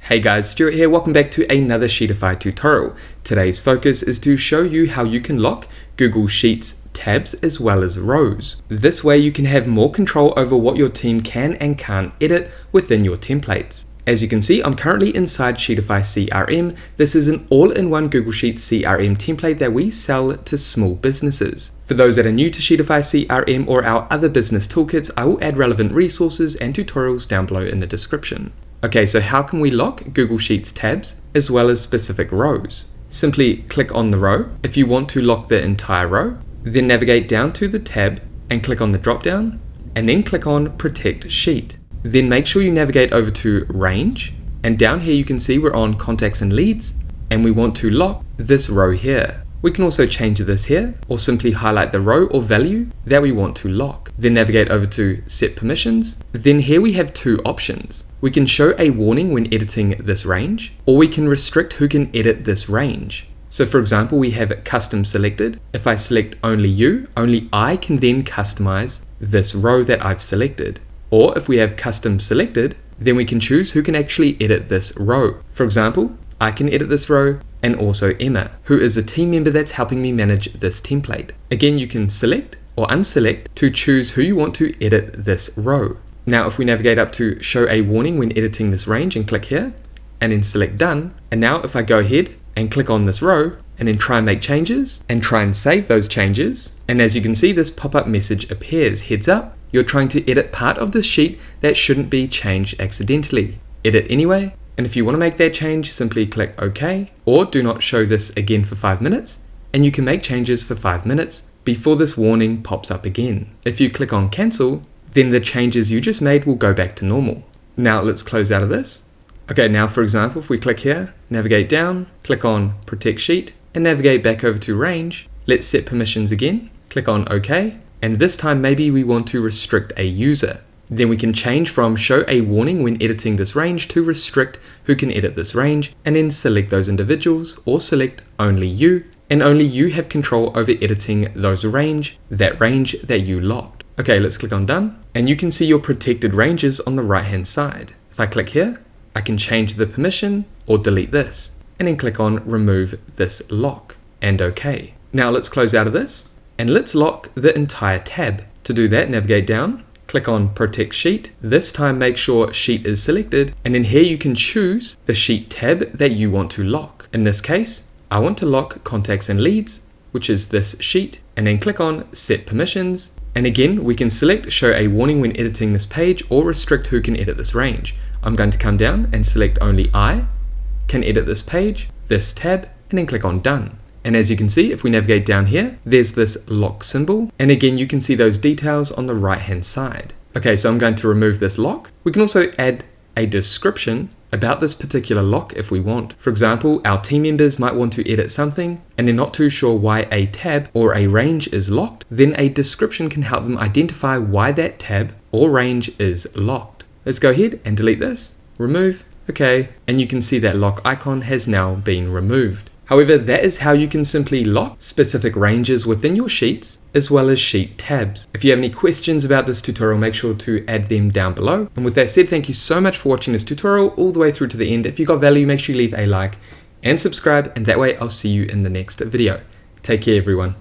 Hey guys, Stuart here, welcome back to another Sheetify tutorial. Today's focus is to show you how you can lock Google Sheets tabs as well as rows. This way you can have more control over what your team can and can't edit within your templates. As you can see, I'm currently inside Sheetify CRM. This is an all-in-one Google Sheets CRM template that we sell to small businesses. For those that are new to Sheetify CRM or our other business toolkits, I will add relevant resources and tutorials down below in the description. Okay, so how can we lock Google Sheets tabs as well as specific rows? Simply click on the row. If you want to lock the entire row, then navigate down to the tab and click on the drop down and then click on Protect Sheet. Then make sure you navigate over to Range, and down here you can see we're on Contacts and Leads and we want to lock this row here. We can also change this here or simply highlight the row or value that we want to lock. Then navigate over to Set Permissions. Then here we have two options. We can show a warning when editing this range, or we can restrict who can edit this range. So for example, we have it custom selected. If I select only you, only I can then customize this row that I've selected. Or if we have custom selected, then we can choose who can actually edit this row. For example, I can edit this row, and also Emma, who is a team member that's helping me manage this template. Again, you can select or unselect to choose who you want to edit this row. Now, if we navigate up to show a warning when editing this range and click here, and then select done, and now if I go ahead and click on this row, and then try and make changes, and try and save those changes, and as you can see, this pop-up message appears. Heads up, you're trying to edit part of this sheet that shouldn't be changed accidentally. Edit anyway. And if you want to make that change, simply click OK, or do not show this again for 5 minutes, and you can make changes for 5 minutes before this warning pops up again. If you click on cancel, then the changes you just made will go back to normal. Now let's close out of this. Okay, now for example, if we click here, navigate down, click on Protect Sheet, and navigate back over to Range, let's set permissions again, click on OK, and this time maybe we want to restrict a user. Then we can change from show a warning when editing this range to restrict who can edit this range, and then select those individuals or select only you, and only you have control over editing that range that you locked. Okay, let's click on done, and you can see your protected ranges on the right hand side. If I click here, I can change the permission or delete this, and then click on remove this lock and OK. Now let's close out of this and let's lock the entire tab. To do that, navigate down, click on Protect Sheet. This time make sure Sheet is selected, and in here you can choose the Sheet tab that you want to lock. In this case, I want to lock Contacts and Leads, which is this sheet, and then click on Set Permissions. And again, we can select show a warning when editing this page or restrict who can edit this range. I'm going to come down and select only I can edit this page, this tab, and then click on Done. And as you can see, if we navigate down here, there's this lock symbol. And again, you can see those details on the right hand side. Okay, so I'm going to remove this lock. We can also add a description about this particular lock if we want. For example, our team members might want to edit something and they're not too sure why a tab or a range is locked. Then a description can help them identify why that tab or range is locked. Let's go ahead and delete this, remove, okay, and you can see that lock icon has now been removed. However, that is how you can simply lock specific ranges within your sheets as well as sheet tabs. If you have any questions about this tutorial, make sure to add them down below. And with that said, thank you so much for watching this tutorial all the way through to the end. If you got value, make sure you leave a like and subscribe, and that way I'll see you in the next video. Take care, everyone.